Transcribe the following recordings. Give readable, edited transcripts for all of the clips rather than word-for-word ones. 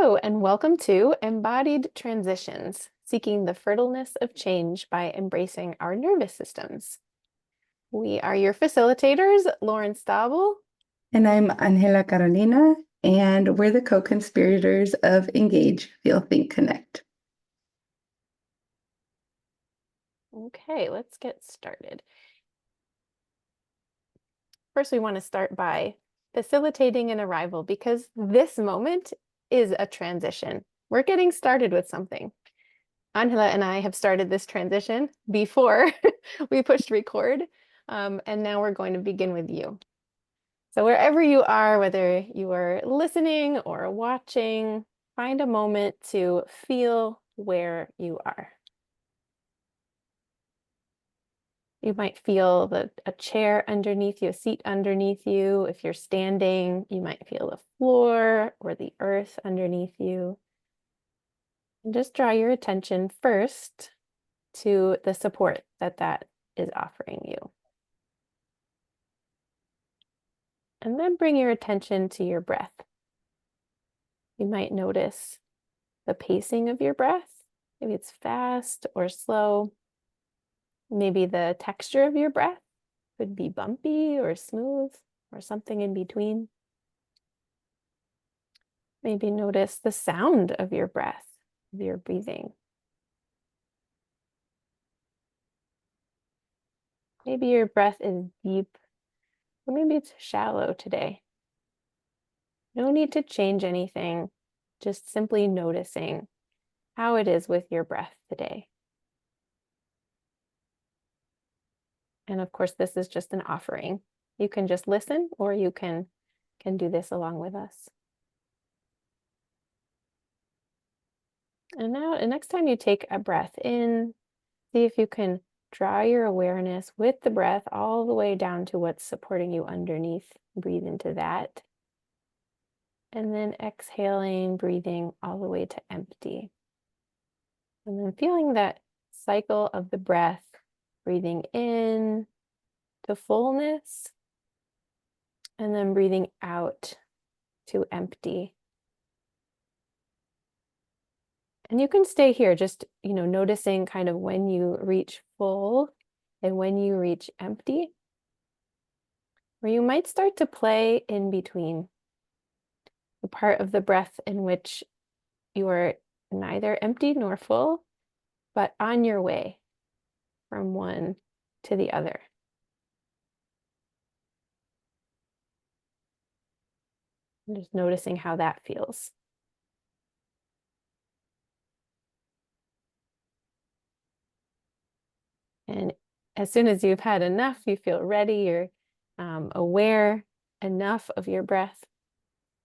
Hello, and welcome to Embodied Transitions, Seeking the Fertileness of Change by Embracing Our Nervous Systems. We are your facilitators, Lauren Stabel. And I'm Angela Carolina, and we're the co-conspirators of Engage, Feel, Think, Connect. Okay, let's get started. First, we want to start by facilitating an arrival because this moment is a transition. We're getting started with something. Angela and I have started this transition before we pushed record, and now we're going to begin with you. So wherever you are, whether you are listening or watching, find a moment to feel where you are. You might feel a chair underneath you, a seat underneath you. If you're standing, you might feel the floor or the earth underneath you. And just draw your attention first to the support that is offering you. And then bring your attention to your breath. You might notice the pacing of your breath. Maybe it's fast or slow. Maybe the texture of your breath could be bumpy or smooth or something in between. Maybe notice the sound of your breath, of your breathing. Maybe your breath is deep, or maybe it's shallow today. No need to change anything, just simply noticing how it is with your breath today. And of course, this is just an offering. You can just listen, or you can do this along with us. And now, the next time you take a breath in, see if you can draw your awareness with the breath all the way down to what's supporting you underneath. Breathe into that. And then exhaling, breathing all the way to empty. And then feeling that cycle of the breath, breathing in to fullness, and then breathing out to empty. And you can stay here, just, noticing kind of when you reach full and when you reach empty. Or you might start to play in between the part of the breath in which you are neither empty nor full, but on your way from one to the other. And just noticing how that feels. And as soon as you've had enough, you feel ready, you're aware enough of your breath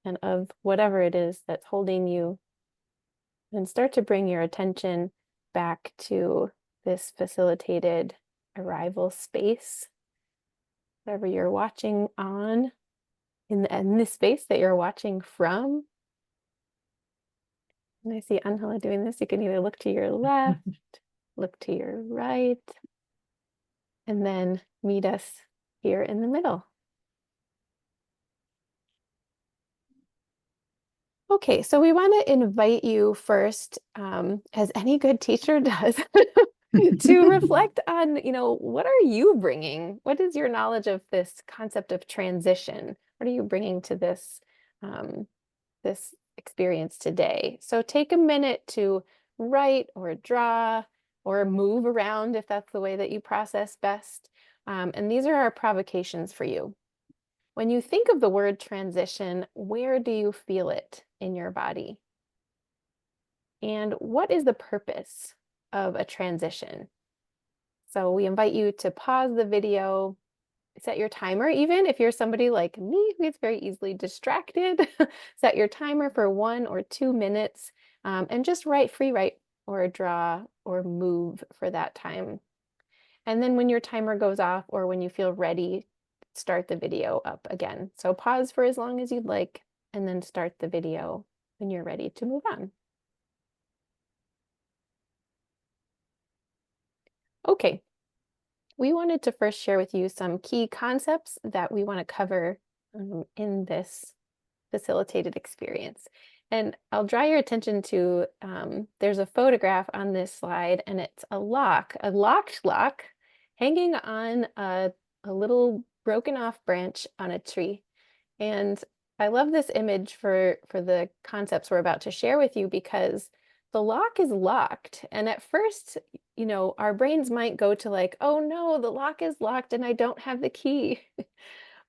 and of whatever it is that's holding you, and start to bring your attention back to this facilitated arrival space, whatever you're watching on in this space that you're watching from. And I see Angela doing this. You can either look to your left, look to your right, and then meet us here in the middle. Okay, so we want to invite you first, as any good teacher does, to reflect on, what are you bringing? What is your knowledge of this concept of transition? What are you bringing to this experience today? So take a minute to write or draw or move around if that's the way that you process best. And these are our provocations for you. When you think of the word transition, where do you feel it in your body? And what is the purpose of a transition? So we invite you to pause the video, set your timer, even if you're somebody like me who gets very easily distracted, set your timer for 1 or 2 minutes, and just free write or draw or move for that time. And then when your timer goes off or when you feel ready, start the video up again. So pause for as long as you'd like, and then start the video when you're ready to move on. Okay, we wanted to first share with you some key concepts that we want to cover in this facilitated experience. And I'll draw your attention to there's a photograph on this slide, and it's a locked lock, hanging on a little broken off branch on a tree. And I love this image for the concepts we're about to share with you because the lock is locked. And at first, our brains might go to like, oh no, the lock is locked and I don't have the key.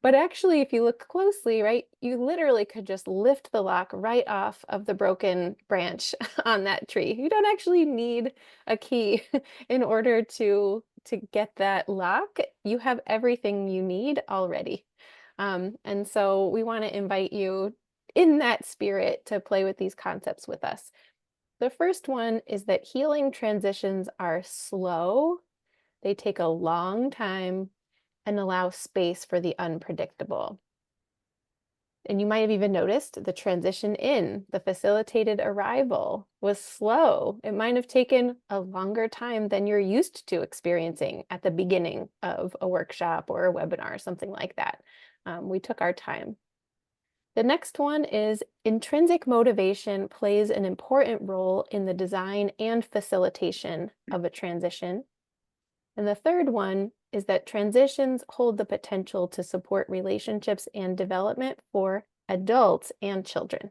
But actually, if you look closely, right, you literally could just lift the lock right off of the broken branch on that tree. You don't actually need a key in order to get that lock. You have everything you need already. And so we want to invite you in that spirit to play with these concepts with us. The first one is that healing transitions are slow. They take a long time and allow space for the unpredictable. And you might have even noticed the transition in, the facilitated arrival was slow. It might have taken a longer time than you're used to experiencing at the beginning of a workshop or a webinar, something like that. We took our time. The next one is intrinsic motivation plays an important role in the design and facilitation of a transition. And the third one is that transitions hold the potential to support relationships and development for adults and children.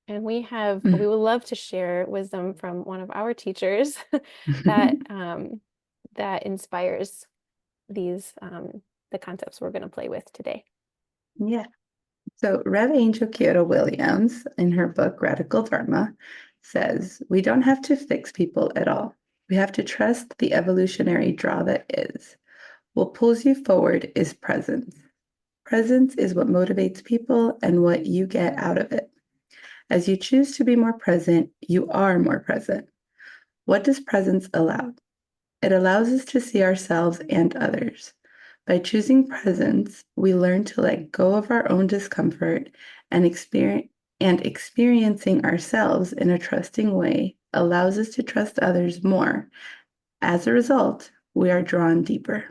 And we would love to share wisdom from one of our teachers that that inspires these the concepts we're going to play with today. Yeah. So Rev Angel Kyoto Williams, in her book Radical Dharma, says, we don't have to fix people at all. We have to trust the evolutionary draw that is. What pulls you forward is presence. Presence is what motivates people and what you get out of it. As you choose to be more present, you are more present. What does presence allow? It allows us to see ourselves and others. By choosing presence, we learn to let go of our own discomfort and experiencing ourselves in a trusting way allows us to trust others more. As a result, we are drawn deeper.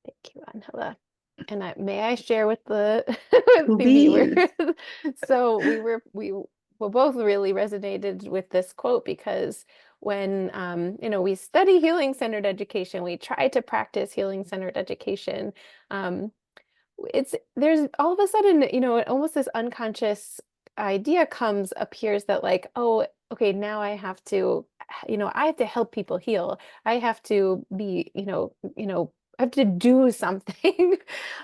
Thank you, Angela. And may I share with the with the Please. viewers? So we both really resonated with this quote because when we study healing-centered education, we try to practice healing-centered education. There's all of a sudden, almost this unconscious idea appears that like, oh, okay, now I have to help people heal. I have to be, I have to do something.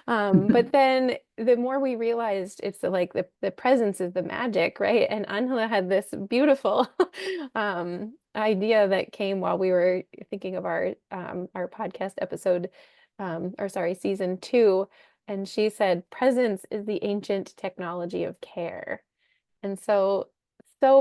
But then the more we realized it's like the presence is the magic, right? And Angela had this beautiful idea that came while we were thinking of our podcast episode, or sorry, season 2. And she said, presence is the ancient technology of care. And so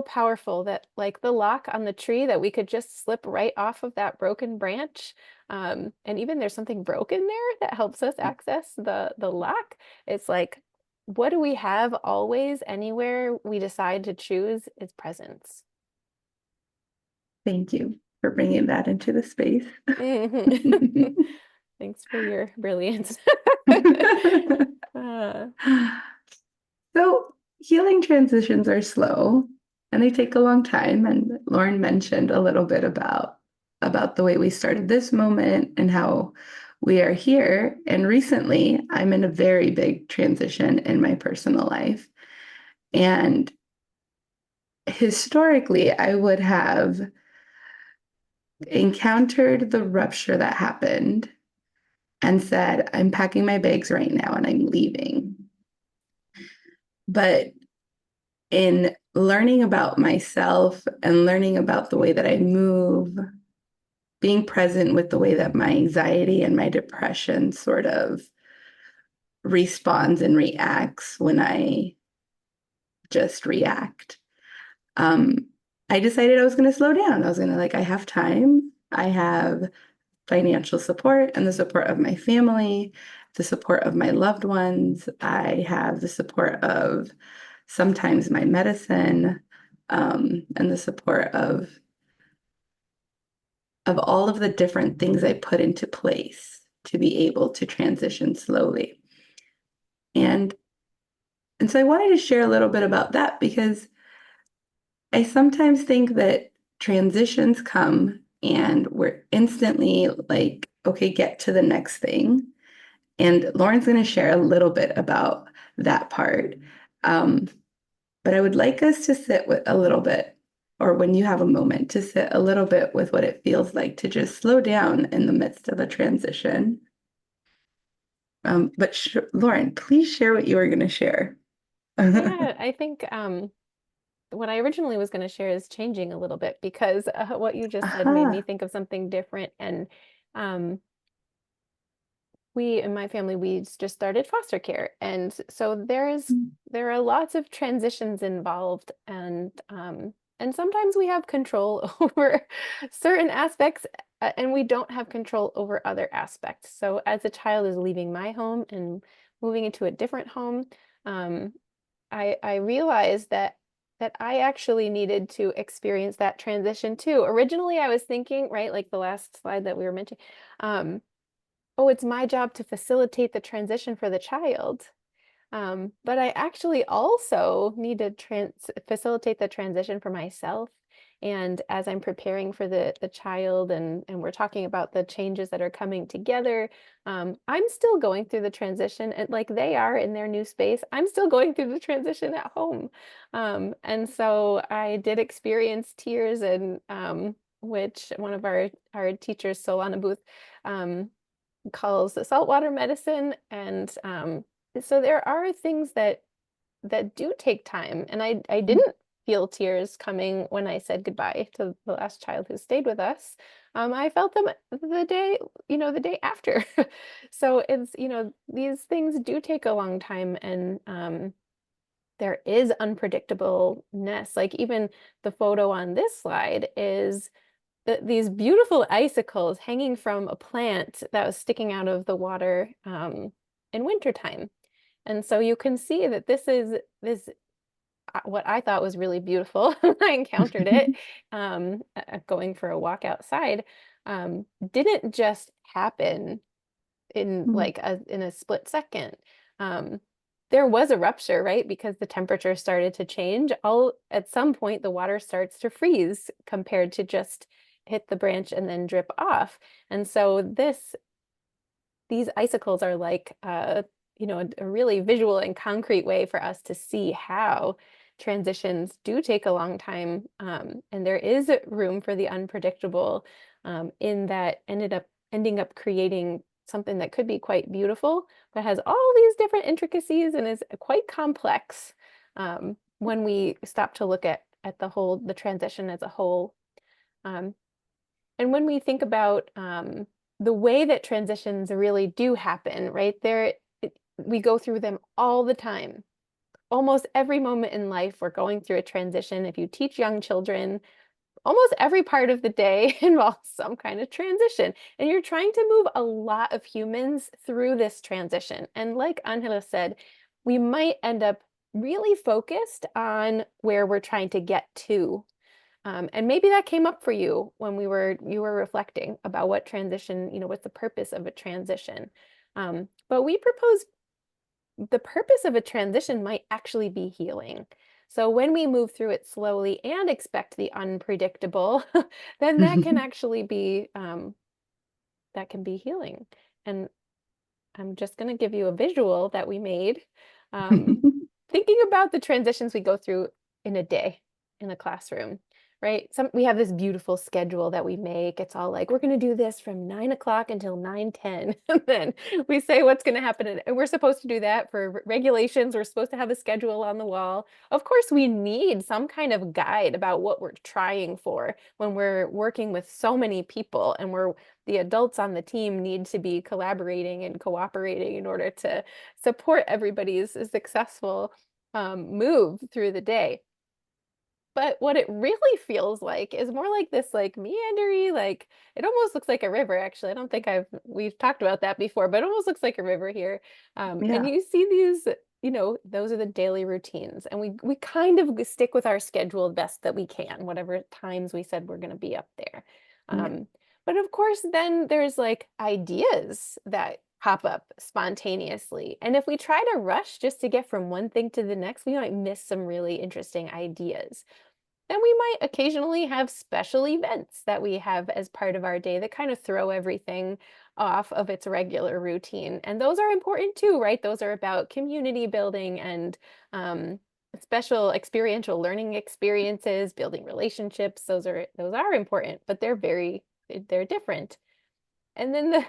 powerful that like the lock on the tree that we could just slip right off of that broken branch. And even there's something broken there that helps us access the lock. It's like, what do we have always, anywhere we decide to choose is presence. Thank you for bringing that into the space. Mhm. Thanks for your brilliance. So healing transitions are slow and they take a long time. And Lauren mentioned a little bit about the way we started this moment and how we are here. And recently, I'm in a very big transition in my personal life. And historically, I would have encountered the rupture that happened and said, I'm packing my bags right now and I'm leaving. But in learning about myself and learning about the way that I move, being present with the way that my anxiety and my depression sort of responds and reacts when I just react. I decided I was going to slow down. I was going to I have time. I have financial support and the support of my family, the support of my loved ones. I have the support of sometimes my medicine, and the support of of all of the different things I put into place to be able to transition slowly. And and so I wanted to share a little bit about that because I sometimes think that transitions come and we're instantly like, okay, get to the next thing. And Lauren's going to share a little bit about that part. Um, but I would like us to sit with a little bit, or when you have a moment, to sit a little bit with what it feels like to just slow down in the midst of a transition. But Lauren, please share what you were going to share. Yeah, I think what I originally was going to share is changing a little bit because what you just said made me Aha. think of something different. And um, we in my family, we just started foster care. And so there are lots of transitions involved and sometimes we have control over certain aspects and we don't have control over other aspects. So as a child is leaving my home and moving into a different home, um, I realized that I actually needed to experience that transition too. Originally, I was thinking, right, like the last slide that we were mentioning, um, oh, it's my job to facilitate the transition for the child. But I actually also need to facilitate the transition for myself. And as I'm preparing for the child and we're talking about the changes that are coming together, I'm still going through the transition and like they are in their new space, I'm still going through the transition at home. And so I did experience tears and which one of our teachers, Solana Booth, um, calls saltwater medicine. And so there are things that do take time. And I didn't feel tears coming when I said goodbye to the last child who stayed with us. I felt them the day, the day after. So it's, these things do take a long time and there is unpredictableness. Like even the photo on this slide is these beautiful icicles hanging from a plant that was sticking out of the water in wintertime. And so you can see that this what I thought was really beautiful. I encountered it going for a walk outside. Didn't just happen in like in a split second. Um, there was a rupture, right? Because the temperature started to change. All at some point the water starts to freeze compared to just hit the branch and then drip off. And so these icicles are like a really visual and concrete way for us to see how transitions do take a long time. And there is room for the unpredictable in that ending up creating something that could be quite beautiful, but has all these different intricacies and is quite complex when we stop to look at the transition as a whole. Um, and when we think about the way that transitions really do happen, right there, we go through them all the time. Almost every moment in life, we're going through a transition. If you teach young children, almost every part of the day involves some kind of transition. And you're trying to move a lot of humans through this transition. And like Angela said, we might end up really focused on where we're trying to get to. And maybe that came up for you when you were reflecting about what transition, what's the purpose of a transition. But we propose the purpose of a transition might actually be healing. So when we move through it slowly and expect the unpredictable, then that can be healing. And I'm just going to give you a visual that we made, thinking about the transitions we go through in a day in a classroom, right? We have this beautiful schedule that we make. It's all like, we're going to do this from 9 o'clock until 9:10. And then we say what's going to happen. And we're supposed to do that for regulations. We're supposed to have a schedule on the wall. Of course, we need some kind of guide about what we're trying for when we're working with so many people and the adults on the team need to be collaborating and cooperating in order to support everybody's successful move through the day. But what it really feels like is more like this like meandery, like it almost looks like a river actually. I don't think we've talked about that before, but it almost looks like a river here. And Yeah. you see these, those are the daily routines. And we kind of stick with our schedule the best that we can, whatever times we said we're going to be up there. Yeah. Um, But of course, then there's like ideas that pop up spontaneously. And if we try to rush just to get from one thing to the next, we might miss some really interesting ideas. Then we might occasionally have special events that we have as part of our day that kind of throw everything off of its regular routine. And those are important too, right? Those are about community building and um, special experiential learning experiences, building relationships. Those are important, but they're different. And then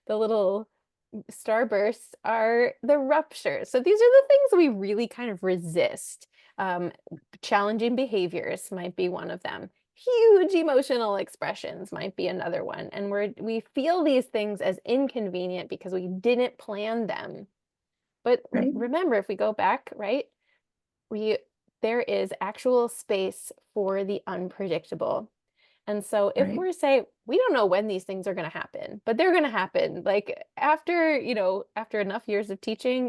the little starbursts are the ruptures. So these are the things we really kind of resist. Um, Challenging behaviors might be one of them. Huge emotional expressions might be another one. And we feel these things as inconvenient because we didn't plan them. But right? remember, if we go back, right, we there is actual space for the unpredictable. And so if Right. we're say we don't know when these things are going to happen, but they're going to happen, like after enough years of teaching,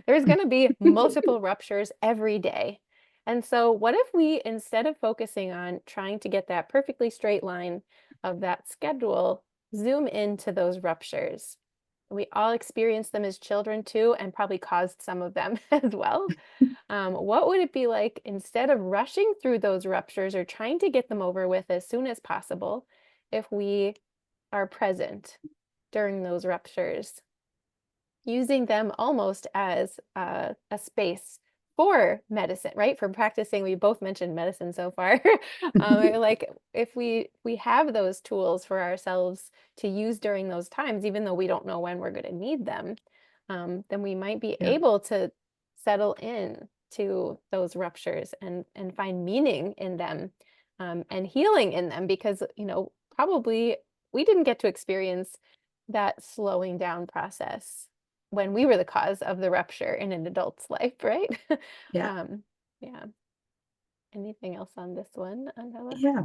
there's going to be multiple ruptures every day. And so what if we, instead of focusing on trying to get that perfectly straight line of that schedule, zoom into those ruptures? We all experienced them as children too, and probably caused some of them as well. What would it be like, instead of rushing through those ruptures or trying to get them over with as soon as possible, if we are present during those ruptures, using them almost as a space for medicine, right? For practicing, we both mentioned medicine so far. Like if we have those tools for ourselves to use during those times, even though we don't know when we're going to need them, then we might be Yeah. able to settle in to those ruptures and find meaning in them, and healing in them, because probably we didn't get to experience that slowing down process when we were the cause of the rupture in an adult's life, right? Yeah. Um, yeah. Anything else on this one, Angela? Yeah.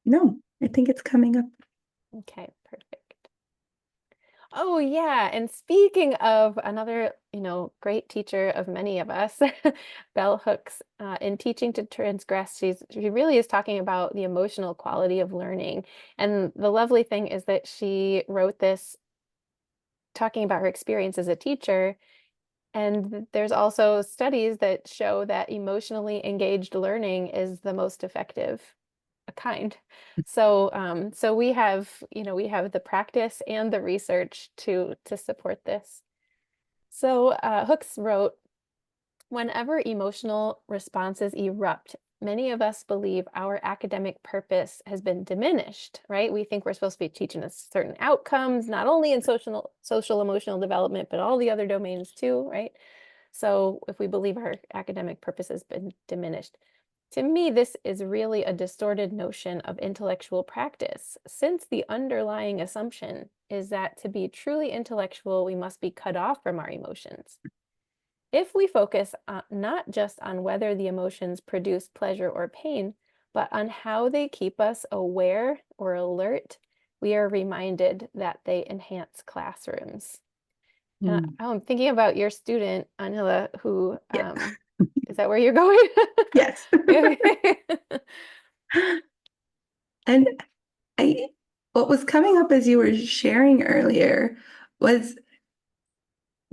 No, I think it's coming up. Okay, perfect. Oh, yeah. And speaking of another, great teacher of many of us, Bell Hooks, in Teaching to Transgress, she really is talking about the emotional quality of learning. And the lovely thing is that she wrote this talking about her experience as a teacher. And there's also studies that show that emotionally engaged learning is the most effective kind. So we have the practice and the research to support this. So Hooks wrote, whenever emotional responses erupt, many of us believe our academic purpose has been diminished, right? We think we're supposed to be teaching us certain outcomes, not only in social emotional development, but all the other domains too, right? So if we believe our academic purpose has been diminished, to me, this is really a distorted notion of intellectual practice, since the underlying assumption is that to be truly intellectual, we must be cut off from our emotions. If we focus not just on whether the emotions produce pleasure or pain, but on how they keep us aware or alert, we are reminded that they enhance classrooms. And Mm. I'm thinking about your student, Anila, who, Yeah. is that where you're going? Yes. Okay. And I, what was coming up as you were sharing earlier was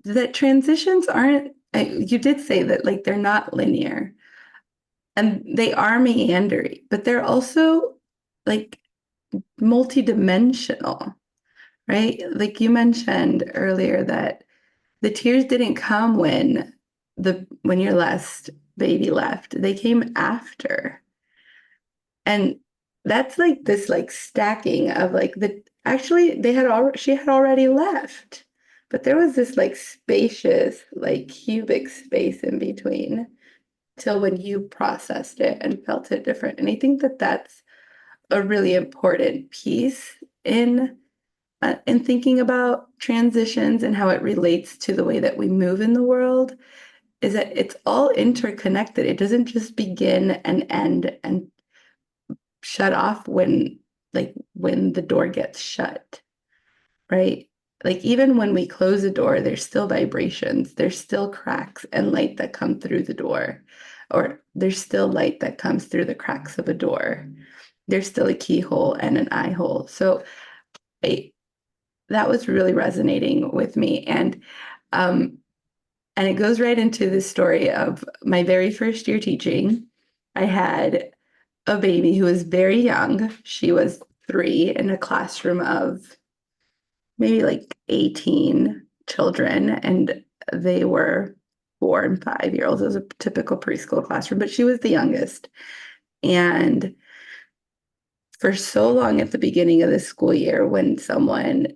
that transitions aren't, you did say that like they're not linear and they are meandering, but they're also like multidimensional, right? Like you mentioned earlier that the tears didn't come when your last baby left. They came after. And that's like this like stacking of like the actually they had already she had already left. But there was this like spacious, like cubic space in between till when you processed it and felt it different. And I think that that's a really important piece in thinking about transitions and how it relates to the way that we move in the world, is that it's all interconnected. It doesn't just begin and end and shut off when the door gets shut, right? Like even when we close a door, there's still vibrations, there's still cracks and light that come through the door, or there's still light that comes through the cracks of a door. there's still a keyhole and an eye hole. So I, that was really resonating with me. Um, and it goes right into the story of my very first year teaching. I had a baby who was very young. She was 3 in a classroom of maybe like 18 children, and they were 4 and 5 year olds. It was a typical preschool classroom, but she was the youngest. And for so long at the beginning of the school year, when someone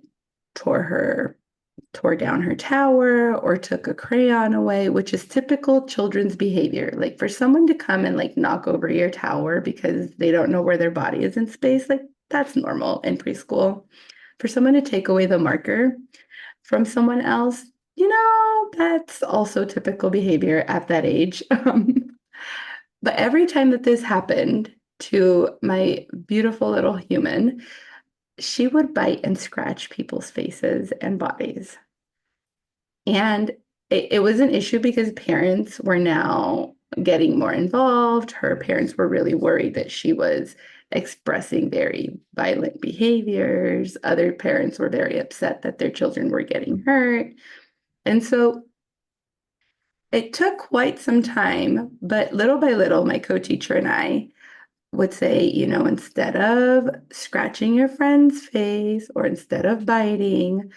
tore tore down her tower or took a crayon away, which is typical children's behavior. Like for someone to come and like knock over your tower because they don't know where their body is in space, like that's normal in preschool. For someone to take away the marker from someone else, that's also typical behavior at that age. But every time that this happened to my beautiful little human, she would bite and scratch people's faces and bodies. And it was an issue because parents were now getting more involved. Her parents were really worried that she was expressing very violent behaviors. Other parents were very upset that their children were getting hurt. And so it took quite some time, but little by little, my co-teacher and I would say, instead of scratching your friend's face or instead of biting,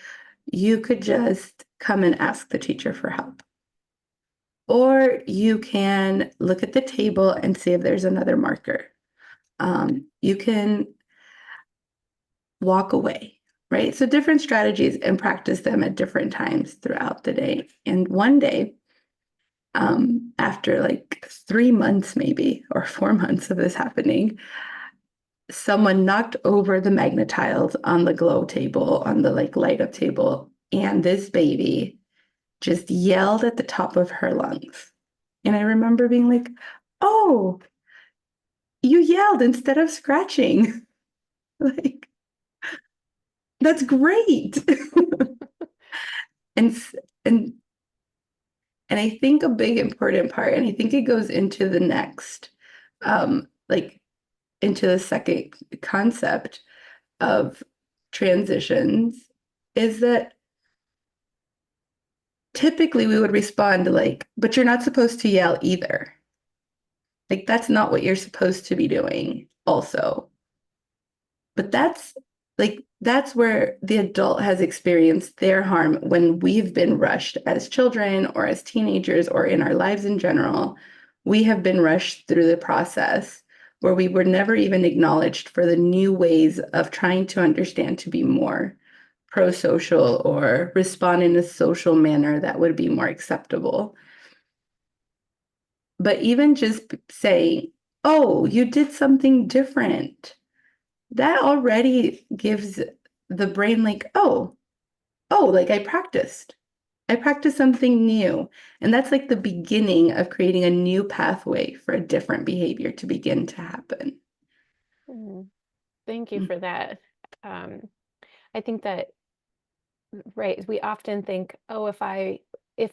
you could just come and ask the teacher for help. Or you can look at the table and see if there's another marker. You can walk away, right? So different strategies and practice them at different times throughout the day. And one day, after like 3 months, maybe, or 4 months of this happening, someone knocked over the magnetiles on the glow table, on the like light up table, and this baby just yelled at the top of her lungs. And I remember being like, oh, you yelled instead of scratching. Like, that's great. and and and I think a big important part, and I think it goes into the next, like into the second concept of transitions, is that typically we would respond like, but you're not supposed to yell either. Like, that's not what you're supposed to be doing, also. But that's where the adult has experienced their harm when we've been rushed as children or as teenagers or in our lives in general. We have been rushed through the process where we were never even acknowledged for the new ways of trying to understand to be more pro-social or respond in a social manner that would be more acceptable. But even just saying, oh, you did something different, that already gives the brain like, oh, like I practiced something new. And that's like the beginning of creating a new pathway for a different behavior to begin to happen. Mm, thank you for that. Um, I think that, right, we often think, oh, if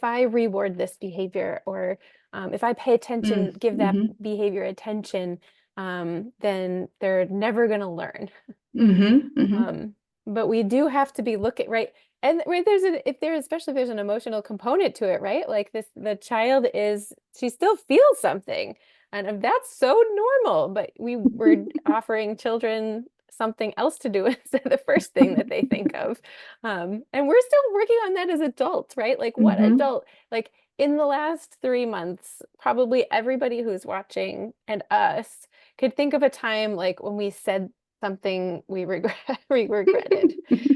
I reward this behavior, or if I pay attention, give that Mm-hmm. behavior attention, then they're never going to learn. Mm-hmm. Mm-hmm. Um, but we do have to be looking, right. And right, especially if there's an emotional component to it, right? Like the child she still feels something. And that's so normal, but we're offering children something else to do instead of the first thing that they think of. And we're still working on that as adults, right? Like what Mm-hmm. adult, like in the last 3 months, probably everybody who's watching and us could think of a time like when we said something we regretted,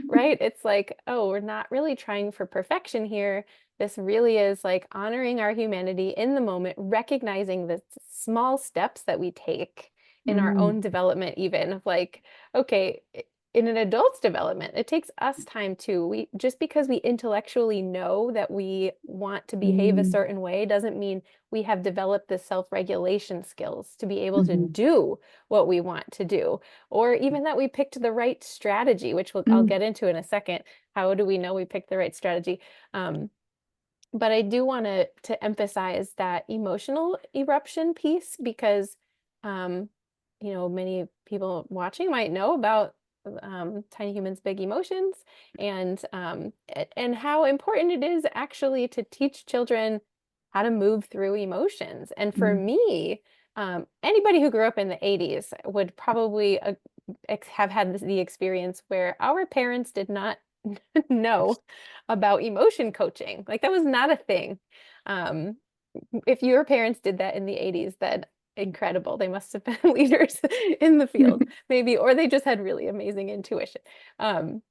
right? It's like, oh, we're not really trying for perfection here. This really is like honoring our humanity in the moment, recognizing the small steps that we take in our Mm-hmm. own development, even of like, okay, in an adult's development, it takes us time too. We just because we intellectually know that we want to behave a certain way doesn't mean we have developed the self-regulation skills to be able to Mm-hmm. do what we want to do, or even that we picked the right strategy, which I'll get into in a second. How do we know we picked the right strategy? Um, but I do want to emphasize that emotional eruption piece because um, many people watching might know about Tiny Humans, Big Emotions, and and how important it is actually to teach children how to move through emotions. And for Mm. me, anybody who grew up in the 80s would probably have had the experience where our parents did not know about emotion coaching. Like that was not a thing. Um, if your parents did that in the 80s, then incredible. They must have been leaders in the field, maybe, or they just had really amazing intuition. Um,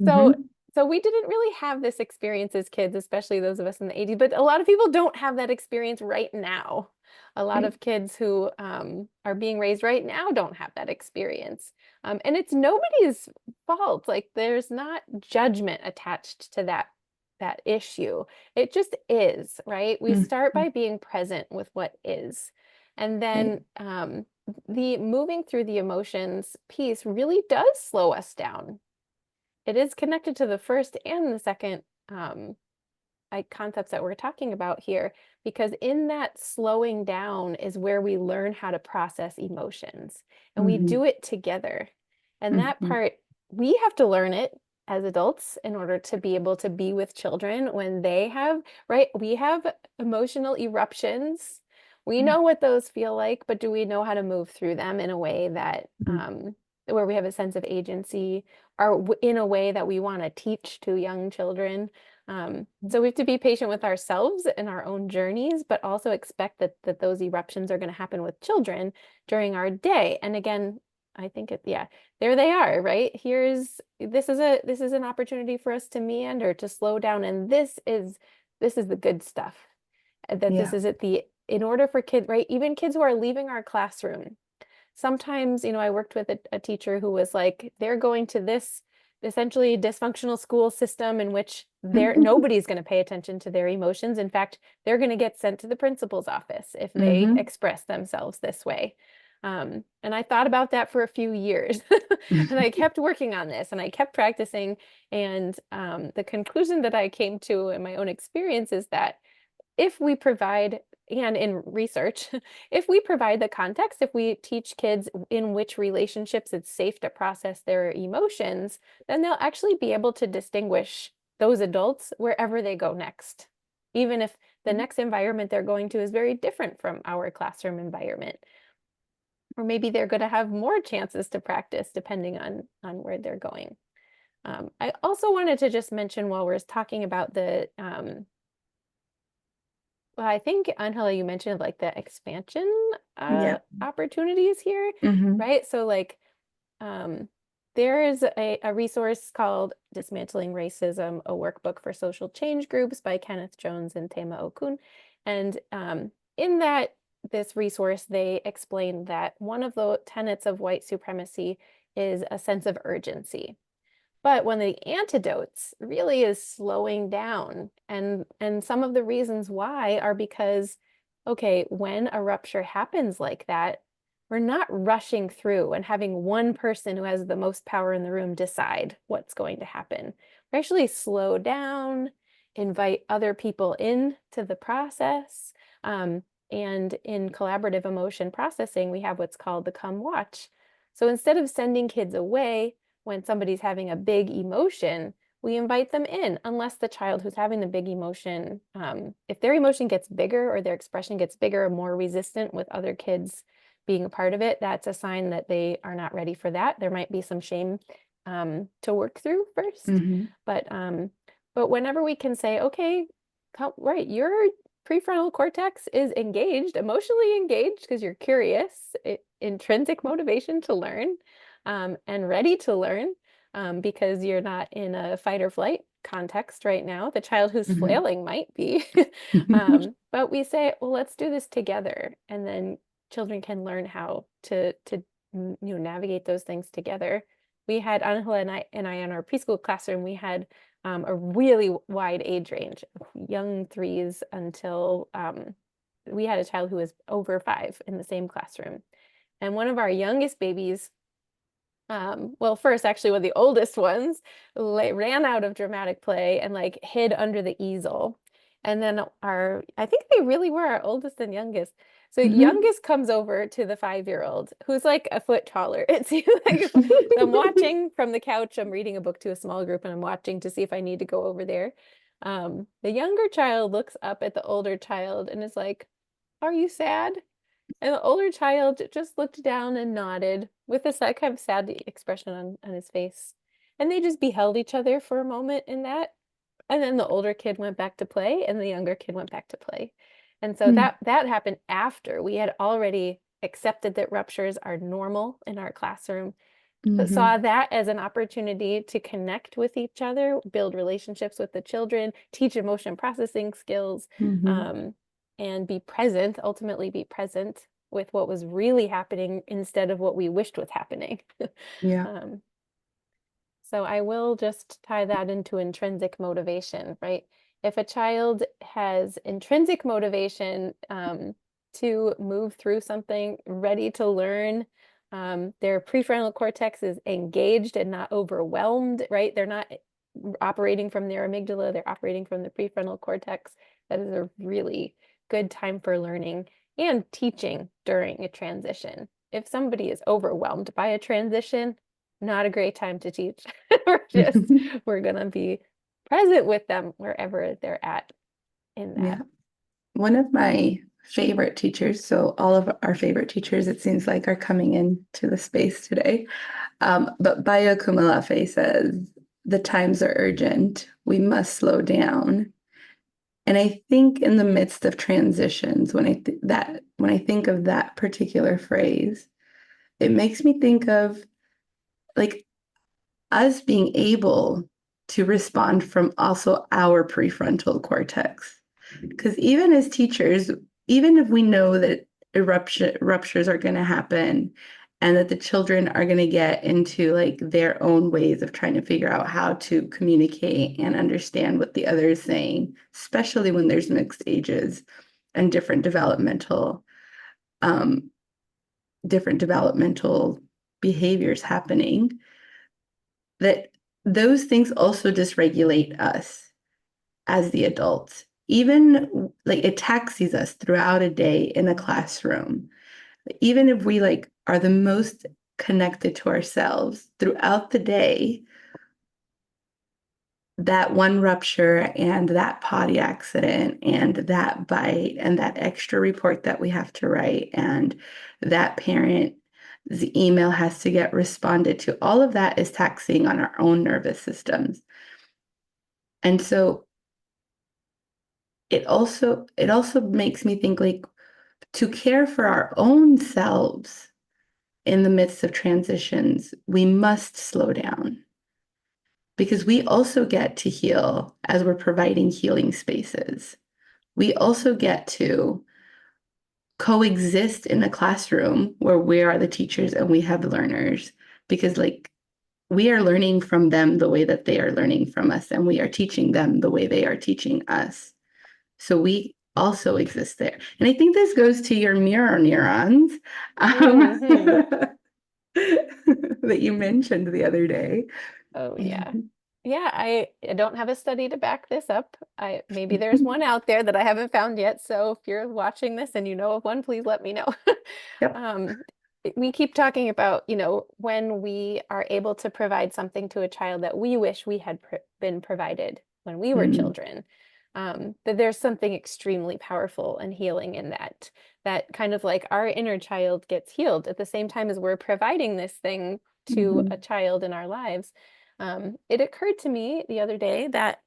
so Mhm. so we didn't really have this experience as kids, especially those of us in the 80s, but a lot of people don't have that experience right now. A lot Right. of kids who are being raised right now don't have that experience. And it's nobody's fault. Like there's not judgment attached to that issue. It just is, right? We start Mhm. by being present with what is. And Right. then the moving through the emotions piece really does slow us down. It is connected to the first and the second like concepts that we're talking about here, because in that slowing down is where we learn how to process emotions, and we Mhm. do it together. And that Mhm. part, we have to learn it as adults in order to be able to be with children when they have, right? We have emotional eruptions. We Yeah. know what those feel like, but do we know how to move through them in a way that, Mhm. where we have a sense of agency, or in a way that we want to teach to young children? So we have to be patient with ourselves and our own journeys, but also expect that those eruptions are going to happen with children during our day. And again, I think yeah, there they are, right? This is an opportunity for us to meander, to slow down, and this is the good stuff. That this Yeah. is at the in order for kids, right? Even kids who are leaving our classroom, sometimes, I worked with a teacher who was like, they're going to this essentially dysfunctional school system in which nobody's going to pay attention to their emotions. In fact, they're going to get sent to the principal's office if they Mhm. express themselves this way. And I thought about that for a few years, and I kept working on this, and I kept practicing. And the conclusion that I came to in my own experience is that if we provide, and in research, if we provide the context, if we teach kids in which relationships it's safe to process their emotions, then they'll actually be able to distinguish those adults wherever they go next, even if the next environment they're going to is very different from our classroom environment. Or maybe they're going to have more chances to practice depending on where they're going. I also wanted to just mention while we're talking about the well, I think, Angela, you mentioned like the expansion Yeah. opportunities here, Mhm. right? So like um, there is a resource called Dismantling Racism, a workbook for social change groups by Kenneth Jones and Tema Okun. And in this resource, they explain that one of the tenets of white supremacy is a sense of urgency. But one of the antidotes really is slowing down. And some of the reasons why are because, okay, when a rupture happens like that, we're not rushing through and having one person who has the most power in the room decide what's going to happen. We actually slow down, invite other people into the process. And in collaborative emotion processing, we have what's called the come watch. So instead of sending kids away, when somebody's having a big emotion, we invite them in, unless the child who's having the big emotion, if their emotion gets bigger or their expression gets bigger or more resistant with other kids being a part of it, that's a sign that they are not ready for that. There might be some shame to work through first. Mhm. But whenever we can say, okay, right, your prefrontal cortex is engaged, emotionally engaged, because you're curious, intrinsic motivation to learn, and ready to learn, because you're not in a fight or flight context right now. The child who's Mhm. flailing might be. But we say, well, let's do this together. And then children can learn how to navigate those things together. We had Angela and I in our preschool classroom, we had a really wide age range, young threes until we had a child who was over 5 in the same classroom. And one of our youngest babies, well, first, actually, one of the oldest ones ran out of dramatic play and like hid under the easel. And then I think they really were our oldest and youngest. So Hmm. youngest comes over to the 5-year-old who's like a foot taller. It seems like so I'm watching from the couch. I'm reading a book to a small group and I'm watching to see if I need to go over there. The younger child looks up at the older child and is like, "Are you sad?" And the older child just looked down and nodded with this like kind of sad expression on his face. And they just beheld each other for a moment in that. And then the older kid went back to play and the younger kid went back to play. And so that happened after we had already accepted that ruptures are normal in our classroom, but saw Hmm. that as an opportunity to connect with each other, build relationships with the children, teach emotion processing skills, Hmm. um, and be present, ultimately be present with what was really happening instead of what we wished was happening. Yeah. Um, so I will just tie that into intrinsic motivation, right? If a child has intrinsic motivation to move through something, ready to learn, their prefrontal cortex is engaged and not overwhelmed, right? They're not operating from their amygdala, they're operating from the prefrontal cortex. That is a really good time for learning and teaching during a transition. If somebody is overwhelmed by a transition, not a great time to teach. We're just, we're gonna be present with them wherever they're at in that. Yeah. One of my favorite teachers, so all of our favorite teachers, it seems like, are coming into the space today. But Baya Kumalafe says, the times are urgent. We must slow down. And I think in the midst of transitions, when I think of that particular phrase, it makes me think of like us being able to respond from also our prefrontal cortex. Because even as teachers, even if we know that ruptures are going to happen and that the children are going to get into like their own ways of trying to figure out how to communicate and understand what the other is saying, especially when there's mixed ages and um, different developmental behaviors happening, that those things also dysregulate us as the adults. Even like it taxis us throughout a day in a classroom. Even if we like are the most connected to ourselves throughout the day, that one rupture and that potty accident and that bite and that extra report that we have to write and that parent the email has to get responded to, all of that is taxing on our own nervous systems. And so it also makes me think like to care for our own selves in the midst of transitions, we must slow down because we also get to heal as we're providing healing spaces. We also get to coexist in a classroom where we are the teachers and we have learners because like we are learning from them the way that they are learning from us and we are teaching them the way they are teaching us. So we also exist there. And I think this goes to your mirror neurons Hmm. that you mentioned the other day. Oh yeah. Yeah, I don't have a study to back this up. I maybe there's one out there that I haven't found yet. So if you're watching this and you know of one, please let me know. Yep. Um, we keep talking about, when we are able to provide something to a child that we wish we had been provided when we were Mm, children. That there's something extremely powerful and healing in that. That kind of like our inner child gets healed at the same time as we're providing this thing to a mhm, child in our lives. It occurred to me the other day that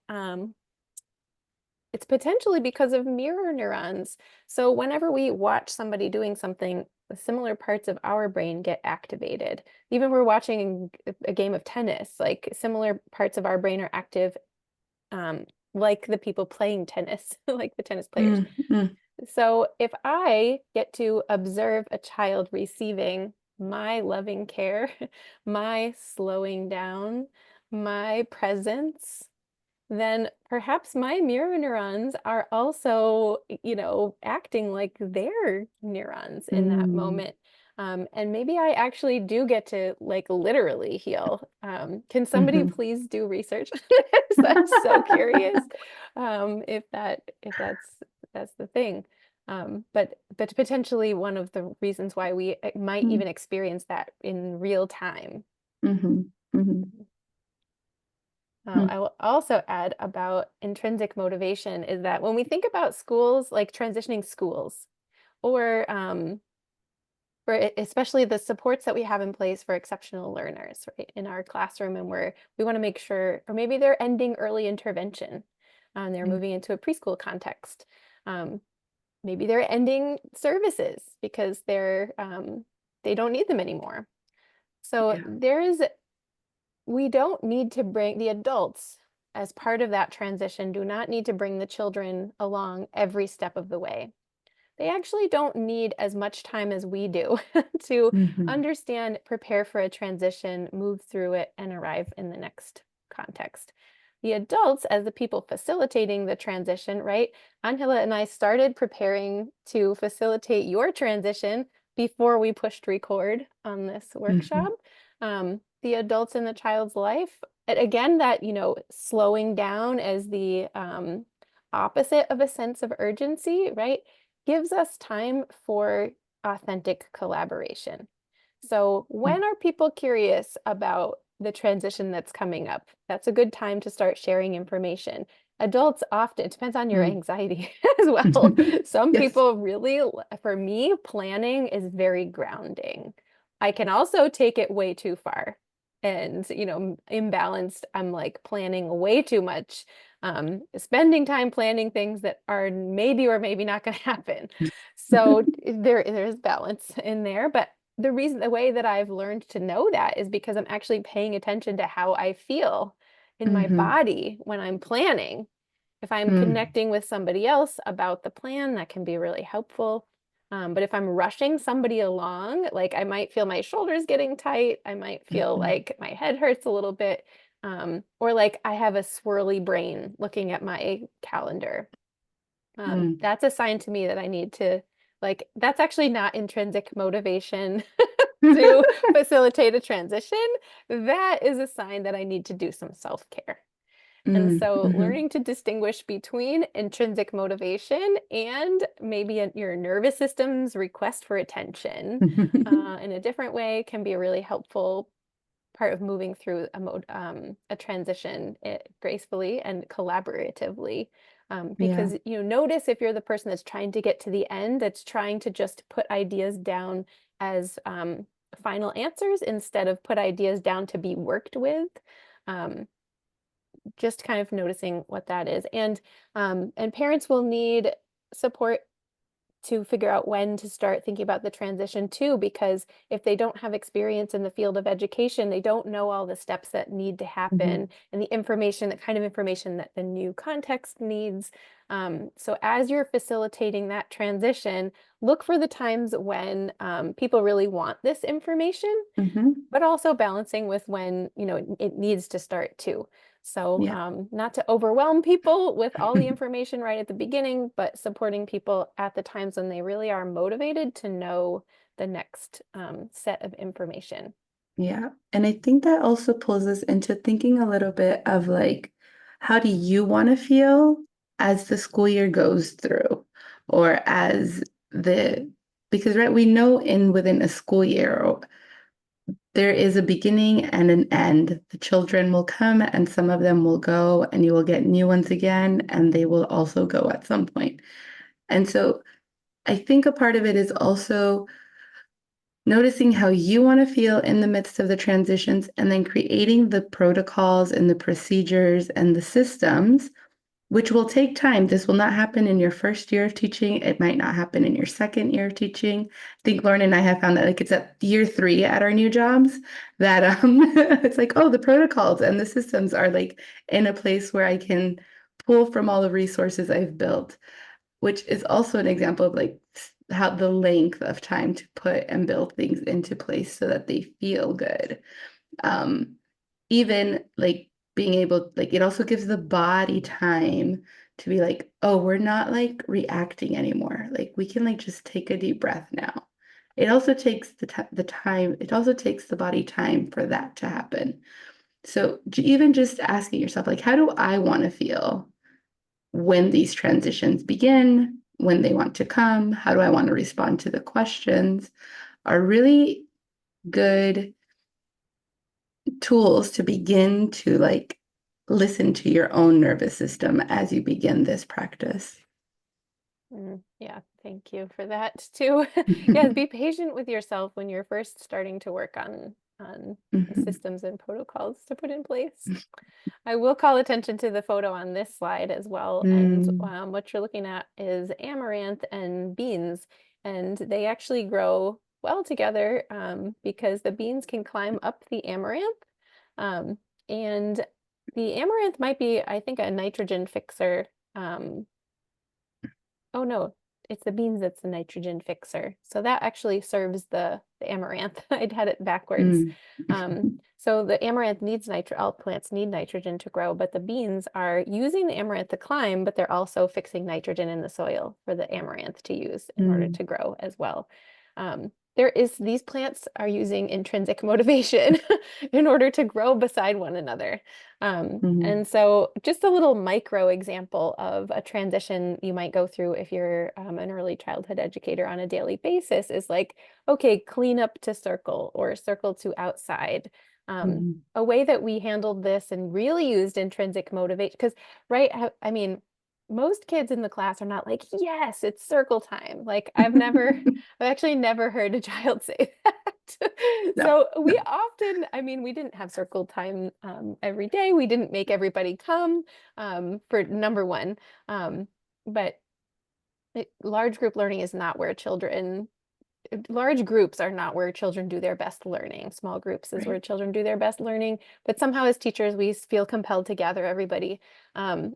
it's potentially because of mirror neurons. So whenever we watch somebody doing something, similar parts of our brain get activated. Even we're watching a game of tennis, like similar parts of our brain are active, like the people playing tennis, like the tennis players. mm, mm, So if I get to observe a child receiving my loving care, my slowing down, my presence, then perhaps my mirror neurons are also, acting like their neurons in that mm, moment. And maybe I actually do get to like literally heal. Can somebody Mhm. please do research? Because I'm so curious if that's the thing. But potentially one of the reasons why we might even experience that in real time. Mhm. Mhm. I will also add about intrinsic motivation is that when we think about schools, like transitioning schools, or especially the supports that we have in place for exceptional learners, right, in our classroom, and where we want to make sure, or maybe they're ending early intervention, they're Mm. moving into a preschool context. Um, Maybe they're ending services because they don't need them anymore. So Yeah. we don't need to bring the adults as part of that transition, do not need to bring the children along every step of the way. They actually don't need as much time as we do to Mhm. understand, prepare for a transition, move through it, and arrive in the next context. The adults, as the people facilitating the transition, right? Angela and I started preparing to facilitate your transition before we pushed record on this workshop. Mhm. The adults in the child's life, again, that, slowing down as the opposite of a sense of urgency, right? Gives us time for authentic collaboration. So, when are people curious about the transition that's coming up? That's a good time to start sharing information. Adults often, it depends on your Mm. anxiety as well. Some Yes. people really, for me, planning is very grounding. I can also take it way too far and, imbalanced. I'm like planning way too much, spending time planning things that are maybe or maybe not going to happen. So there's balance in there, but the way that I've learned to know that is because I'm actually paying attention to how I feel in my Mhm. body when I'm planning. If I'm Mm. connecting with somebody else about the plan, that can be really helpful. But if I'm rushing somebody along, like I might feel my shoulders getting tight, I might feel Mhm. like my head hurts a little bit, or like I have a swirly brain looking at my calendar. Mm. That's a sign to me that I need to, like, that's actually not intrinsic motivation to facilitate a transition. That is a sign that I need to do some self-care. And Mm. so Mhm. learning to distinguish between intrinsic motivation and maybe your nervous system's request for attention in a different way can be a really helpful part of moving through a transition gracefully and collaboratively. Yeah. Because notice if you're the person that's trying to get to the end, that's trying to just put ideas down as final answers instead of put ideas down to be worked with. Um, just kind of noticing what that is, and parents will need support to figure out when to start thinking about the transition too, because if they don't have experience in the field of education, they don't know all the steps that need to Mhm. happen and the information, the kind of information that the new context needs. So as you're facilitating that transition, look for the times when people really want this information, Mhm. but also balancing with when, it needs to start too. So, Yeah. not to overwhelm people with all the information right at the beginning, but supporting people at the times when they really are motivated to know the next set of information. Yeah. And I think that also pulls us into thinking a little bit of like, how do you want to feel as the school year goes through? Or as the, because right, we know in within a school year, there is a beginning and an end. The children will come and some of them will go, and you will get new ones again, and they will also go at some point. And so I think a part of it is also noticing how you want to feel in the midst of the transitions and then creating the protocols and the procedures and the systems, which will take time. This will not happen in your first year of teaching. It might not happen in your second year of teaching. I think Lauren and I have found that like it's at year 3 at our new jobs that it's like, oh, the protocols and the systems are like in a place where I can pull from all the resources I've built, which is also an example of like how the length of time to put and build things into place so that they feel good. Um, Even like being able, like it also gives the body time to be like, oh, we're not like reacting anymore. Like we can like just take a deep breath now it also takes the time, it also takes the body time for that to happen. So even just asking yourself, like, how do I want to feel when these transitions begin, when they want to come? How do I want to respond to the questions? Are really good tools to begin to like listen to your own nervous system as you begin this practice. Yeah, thank you for that too. Yeah, be patient with yourself when you're first starting to work on the Mhm. systems and protocols to put in place. I will call attention to the photo on this slide as well. And Mm, what you're looking at is amaranth and beans, and they actually grow well together because the beans can climb up the amaranth. Um, and the amaranth might be, I think, a nitrogen fixer. Oh no, it's the beans that's the nitrogen fixer. So that actually serves the amaranth. I'd had it backwards. mm, Um, so the amaranth needs nitro, all plants need nitrogen to grow, but the beans are using the amaranth to climb, but they're also fixing nitrogen in the soil for the amaranth to use in order mm, to grow as well. These plants are using intrinsic motivation in order to grow beside one another. mm, And so just a little micro example of a transition you might go through if you're an early childhood educator on a daily basis is like, okay, clean up to circle or circle to outside. mm. A way that we handled this and really used intrinsic motivation, because, right, I mean, most kids in the class are not like, yes, it's circle time. Like I've actually never heard a child say that. No, So we no. often, I mean, we didn't have circle time every day. We didn't make everybody come for number one. Um, but large group learning is not where large groups are not where children do their best learning. Small groups is where Right. children do their best learning. But somehow as teachers, we feel compelled to gather everybody.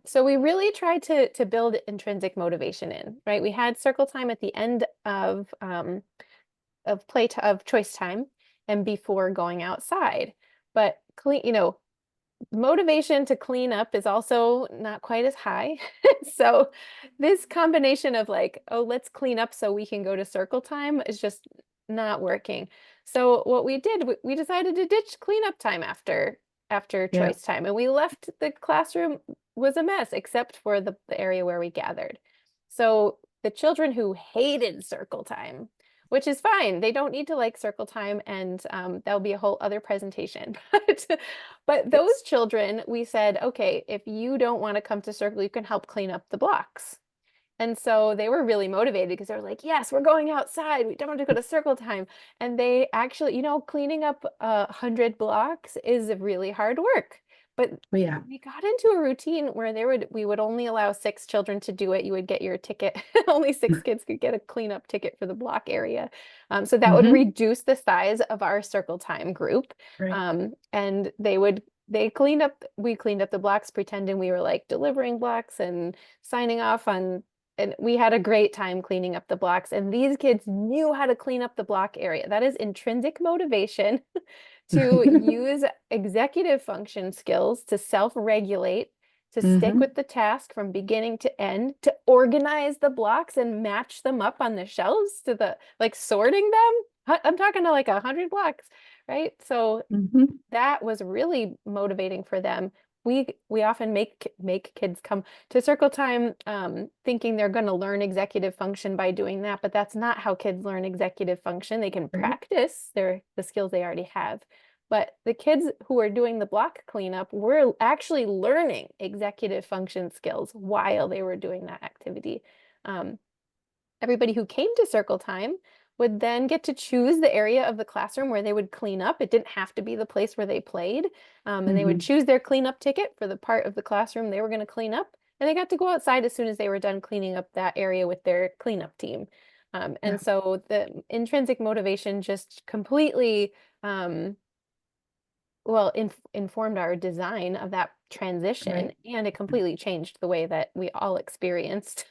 So we really tried to build intrinsic motivation in, right? We had circle time at the end of of choice time and before going outside. But motivation to clean up is also not quite as high. So this combination of like, oh, let's clean up so we can go to circle time is just not working. So what we did, we decided to ditch cleanup time after Yeah. choice time, and we left the classroom was a mess except for the area where we gathered. So the children who hated circle time, which is fine. They don't need to like circle time, and that'll be a whole other presentation. But those Yes. children, we said, okay, if you don't want to come to circle, you can help clean up the blocks. And so they were really motivated because they were like, yes, we're going outside. We don't have to go to circle time. And they actually, cleaning up 100 blocks is really hard work. But Oh, yeah. we got into a routine where we would only allow 6 children to do it. You would get your ticket. Only 6 kids could get a cleanup ticket for the block area. So that would Hmm. reduce the size of our circle time group. Right. And we cleaned up the blocks, pretending we were like delivering blocks and signing off on, and we had a great time cleaning up the blocks. And these kids knew how to clean up the block area. That is intrinsic motivation to use executive function skills to self-regulate, to stick Hmm. with the task from beginning to end, to organize the blocks and match them up on the shelves to like sorting them. I'm talking to like 100 blocks, right? So Hmm. that was really motivating for them. We often make kids come to circle time thinking they're going to learn executive function by doing that, but that's not how kids learn executive function. They can Right. practice the skills they already have. But the kids who are doing the block cleanup were actually learning executive function skills while they were doing that activity. Um, Everybody who came to circle time would then get to choose the area of the classroom where they would clean up. It didn't have to be the place where they played. And they would Hmm. choose their cleanup ticket for the part of the classroom they were going to clean up. And they got to go outside as soon as they were done cleaning up that area with their cleanup team. And Yeah. so the intrinsic motivation just completely, um, well, informed our design of that transition, Right. and it completely changed the way that we all experienced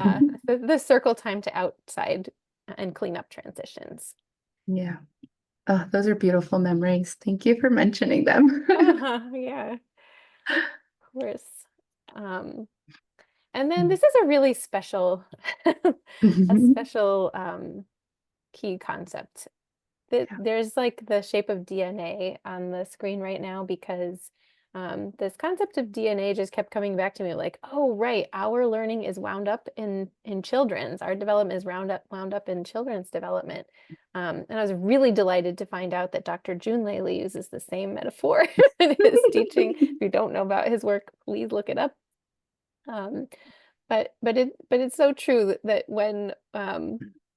uh, the circle time to outside and cleanup transitions. Yeah. Oh, those are beautiful memories. Thank you for mentioning them. Yeah, of course. Um, and then Mm. this is a really special, a special key concept. Yeah. There's like the shape of DNA on the screen right now because this concept of DNA just kept coming back to me like, oh, right, our learning is wound up in children's. Our development is wound up in children's development. And I was really delighted to find out that Dr. June Laley uses the same metaphor in his teaching. If you don't know about his work, please look it up. Um, but it's so true that when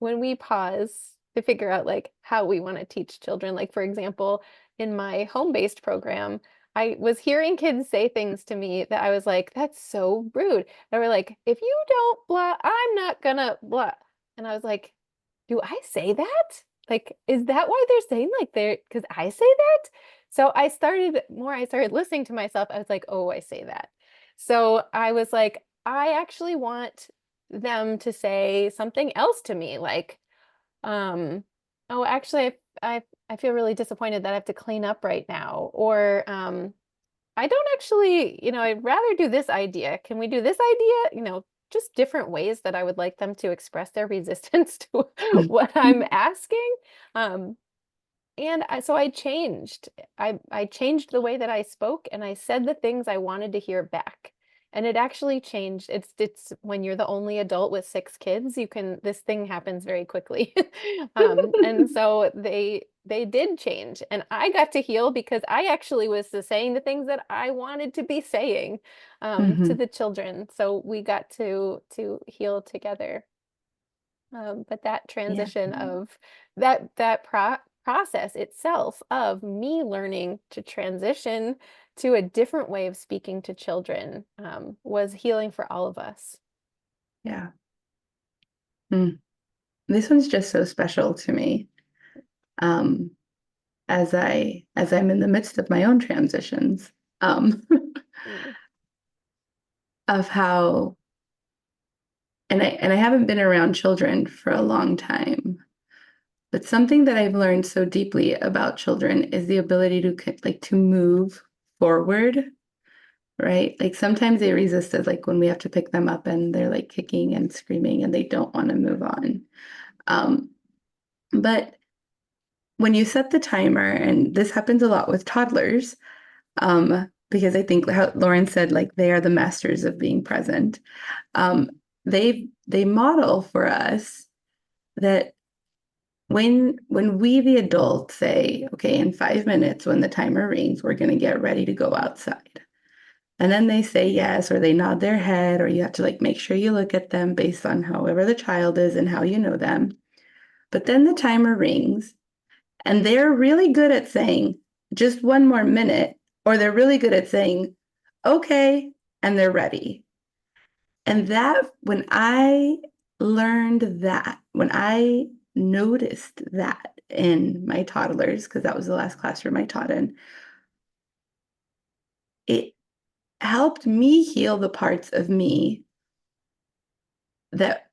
we pause to figure out like how we want to teach children, like for example, in my home-based program, I was hearing kids say things to me that I was like, that's so rude. They were like, if you don't blah, I'm not gonna blah. And I was like, do I say that? Like, is that why they're saying like they're because I say that? So I started listening to myself. I was like, oh, I say that. So I was like, I actually want them to say something else to me, like, um, oh, actually, I feel really disappointed that I have to clean up right now, or I don't actually, I'd rather do this idea. Can we do this idea? Just different ways that I would like them to express their resistance to what I'm asking. Um, so I changed. I changed the way that I spoke and I said the things I wanted to hear back. And it actually changed. It's when you're the only adult with 6 kids, this thing happens very quickly. And so they did change and I got to heal because I actually was saying the things that I wanted to be saying to Hmm. the children. So we got to heal together. But that Yeah. transition of that process itself of me learning to transition to a different way of speaking to children was healing for all of us. Yeah. Mm. This one's just so special to me. Um, as I'm in the midst of my own transitions, um, Mm, of how, and I haven't been around children for a long time, but something that I've learned so deeply about children is the ability to move forward, right? Like sometimes they resist us, like when we have to pick them up and they're like kicking and screaming and they don't want to move on. Um, but when you set the timer, and this happens a lot with toddlers, because I think how Lauren said, like they are the masters of being present. Um, they model for us that when we the adults say, okay, in 5 minutes when the timer rings, we're going to get ready to go outside. And then they say yes, or they nod their head, or you have to like make sure you look at them based on however the child is and how you know them. But then the timer rings and they're really good at saying just one more minute, or they're really good at saying, okay, and they're ready. And that, when I noticed that in my toddlers, because that was the last classroom I taught in, it helped me heal the parts of me that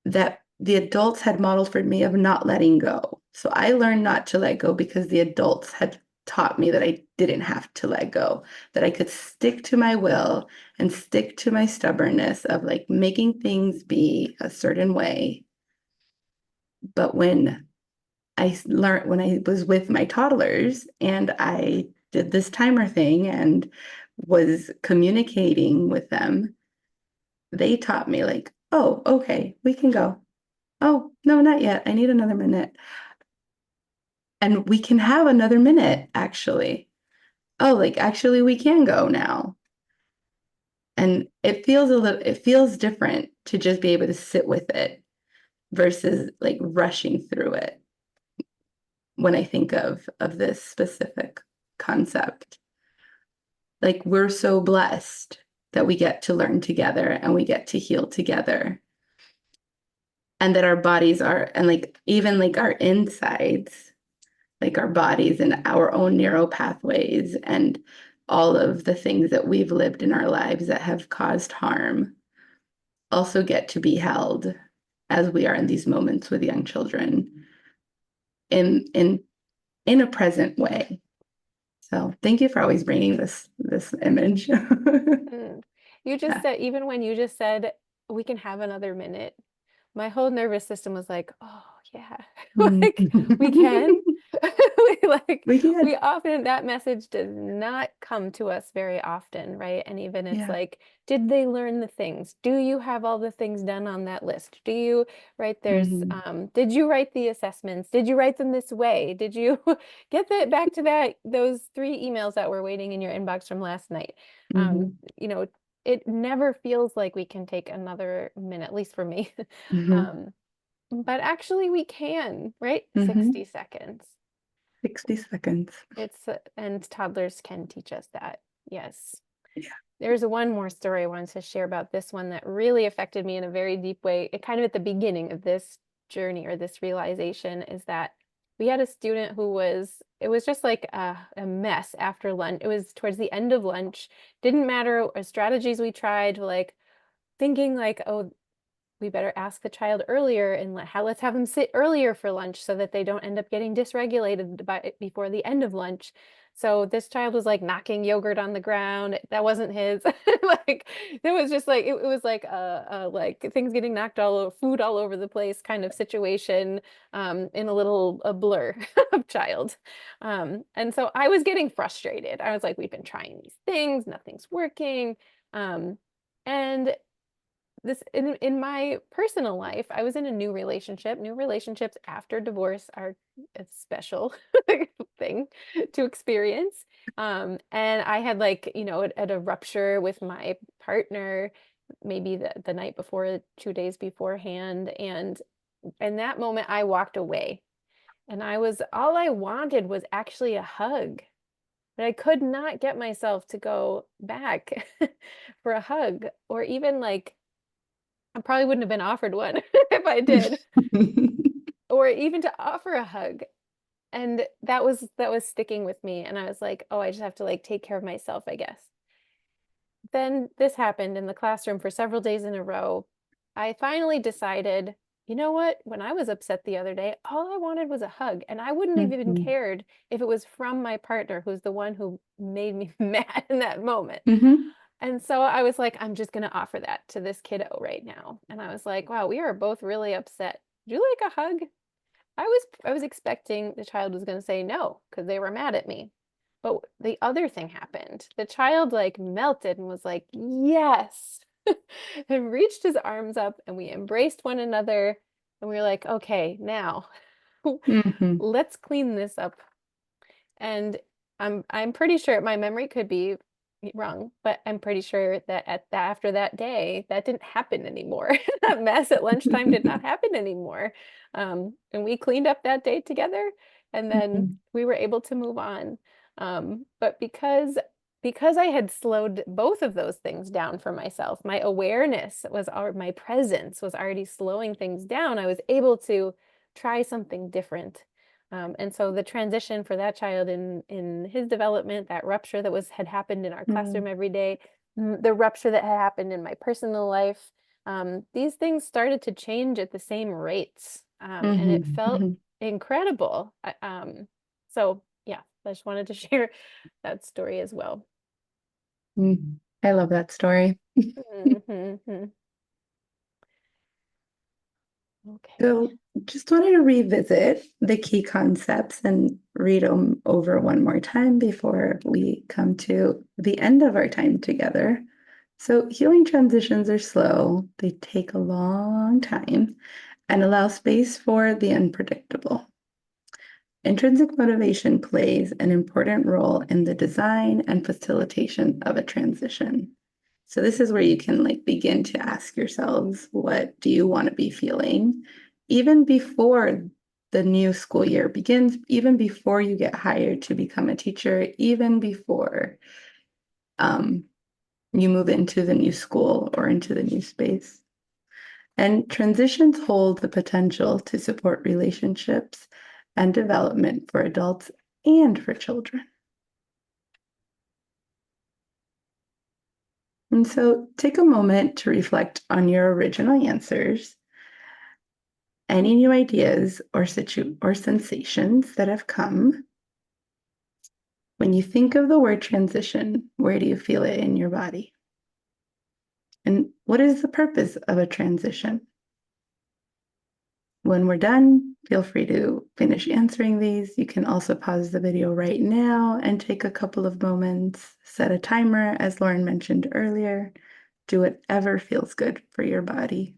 the adults had modeled for me of not letting go. So I learned not to let go because the adults had taught me that I didn't have to let go, that I could stick to my will and stick to my stubbornness of like making things be a certain way. But when I was with my toddlers and I did this timer thing and was communicating with them, they taught me like, oh, okay, we can go. Oh, no, not yet. I need another minute. And we can have another minute, actually. Oh, like actually we can go now. And it feels different to just be able to sit with it versus like rushing through it when I think of this specific concept. Like we're so blessed that we get to learn together and we get to heal together. And that our bodies are, and like even like our insides, like our bodies and our own neural pathways and all of the things that we've lived in our lives that have caused harm also get to be held as we are in these moments with young children in in in a present way. So thank you for always bringing this image. mm. You just Yeah. said, even when you just said we can have another minute, my whole nervous system was like, oh, yeah. Like we can. Mhm. Like We can. we often that message does not come to us very often, right? And even it's Yeah. like, did they learn the things? Do you have all the things done on that list? Do you, right? There's Hmm. did you write the assessments? Did you write them this way? Did you get that back to that those 3 emails that were waiting in your inbox from last night? Hmm. You know, it never feels like we can take another minute, at least for me. Hmm. Um, but actually we can, right? Hmm. 60 seconds. 60 seconds. It's and toddlers can teach us that. Yes. Yeah. There's one more story I wanted to share about this one that really affected me in a very deep way. It kind of at the beginning of this journey or this realization is that we had a student who it was just like a mess after lunch. It was towards the end of lunch. Didn't matter what strategies we tried, like thinking like, oh, we better ask the child earlier and let's have them sit earlier for lunch so that they don't end up getting dysregulated before the end of lunch. So this child was like knocking yogurt on the ground. That wasn't his. Like it was just like it was like like things getting knocked all over, food all over the place kind of situation in a blur of child. And so I was getting frustrated. I was like, we've been trying these things, nothing's working. Um, and this in my personal life, I was in a new relationship. New relationships after divorce are a special thing to experience. And I had like, at a rupture with my partner, maybe the night before, 2 days beforehand. And in that moment, I walked away. And all I wanted was actually a hug. But I could not get myself to go back for a hug or even like I probably wouldn't have been offered one if I did, or even to offer a hug. And that was sticking with me. And I was like, oh, I just have to like take care of myself, I guess. Then this happened in the classroom for several days in a row. I finally decided, you know what? When I was upset the other day, all I wanted was a hug. And I wouldn't have even Hmm. cared if it was from my partner, who's the one who made me mad in that moment. Hmm. And so I was like, I'm just going to offer that to this kiddo right now. And I was like, wow, we are both really upset. Would you like a hug? I was expecting the child was going to say no because they were mad at me. But the other thing happened. The child like melted and was like, yes. And reached his arms up and we embraced one another and we were like, okay, now Hmm. let's clean this up. And I'm pretty sure my memory could be wrong, but I'm pretty sure that after that day, that didn't happen anymore. That mess at lunchtime did not happen anymore. And we cleaned up that day together, and then Hmm. we were able to move on. But because I had slowed both of those things down for myself, my awareness my presence was already slowing things down. I was able to try something different. And so the transition for that child in his development, that rupture that had happened in our classroom every day, the rupture that had happened in my personal life, these things started to change at the same rates, and it Hmm. felt Hmm. incredible. So yeah, I just wanted to share that story as well. I love that story. Mhm. Okay. So, just wanted to revisit the key concepts and read them over one more time before we come to the end of our time together. So, healing transitions are slow, they take a long time, and allow space for the unpredictable. Intrinsic motivation plays an important role in the design and facilitation of a transition. So this is where you can like begin to ask yourselves, what do you want to be feeling even before the new school year begins, even before you get hired to become a teacher, even before um, you move into the new school or into the new space. And transitions hold the potential to support relationships and development for adults and for children. And so take a moment to reflect on your original answers, any new ideas or sensations that have come. When you think of the word transition, where do you feel it in your body? And what is the purpose of a transition? when we're done, feel free to finish answering these. You can also pause the video right now and take a couple of moments, set a timer, as Lauren mentioned earlier. Do whatever feels good for your body.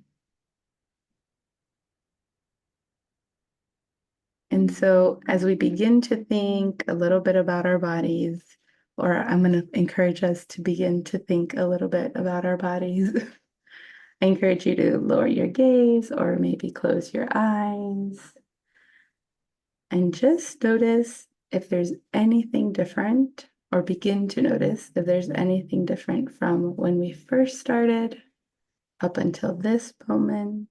And so, as we begin to think a little bit about our bodies, or I'm going to encourage us to begin to think a little bit about our bodies. I encourage you to lower your gaze or maybe close your eyes and just notice if there's anything different, or begin to notice if there's anything different from when we first started up until this moment.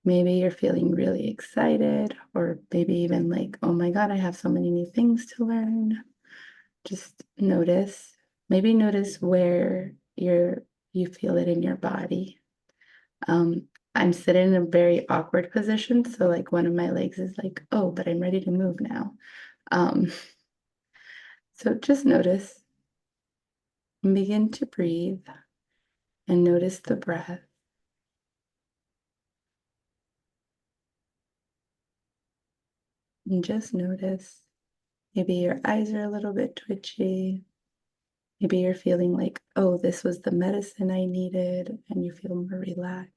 Maybe you're feeling really excited, or maybe even like, oh my God, I have so many new things to learn. Just notice. Maybe notice where you feel it in your body. Um, I'm sitting in a very awkward position, so like one of my legs is like, oh, but I'm ready to move now. Um, so just notice and begin to breathe and notice the breath. And just notice. Maybe your eyes are a little bit twitchy. Maybe you're feeling like, oh, this was the medicine I needed, and you feel more relaxed.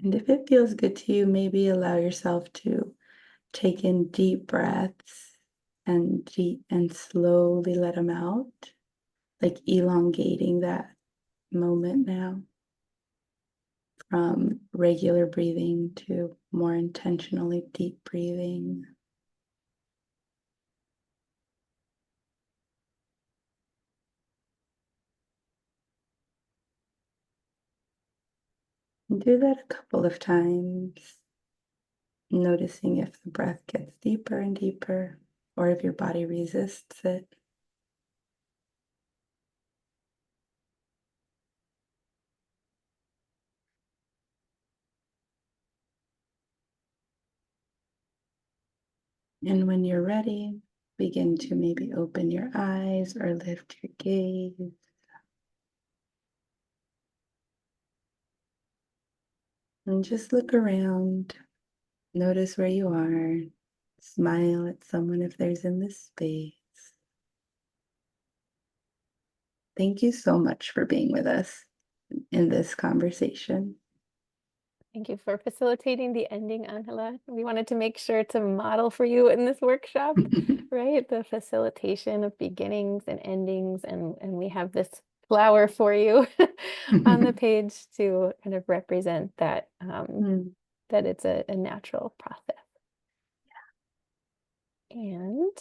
And if it feels good to you, maybe allow yourself to take in deep breaths and slowly let them out, like elongating that moment now from regular breathing to more intentionally deep breathing. And do that a couple of times, noticing if the breath gets deeper and deeper, or if your body resists it. And when you're ready, begin to maybe open your eyes or lift your gaze. And just look around. Notice where you are. Smile at someone if there's in this space. Thank you so much for being with us in this conversation. Thank you for facilitating the ending, Angela. We wanted to make sure to model for you in this workshop, right? The facilitation of beginnings and endings, and we have this flower for you on the page to kind of represent that that it's a natural process. And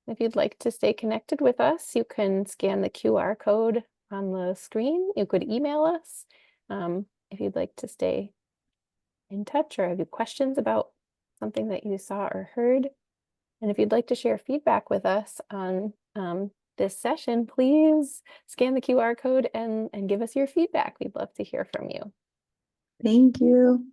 if you'd like to stay connected with us, you can scan the QR code on the screen. You could email us if you'd like to stay in touch or have you questions about something that you saw or heard. And if you'd like to share feedback with us on this session, please scan the QR code and give us your feedback. We'd love to hear from you. Thank you.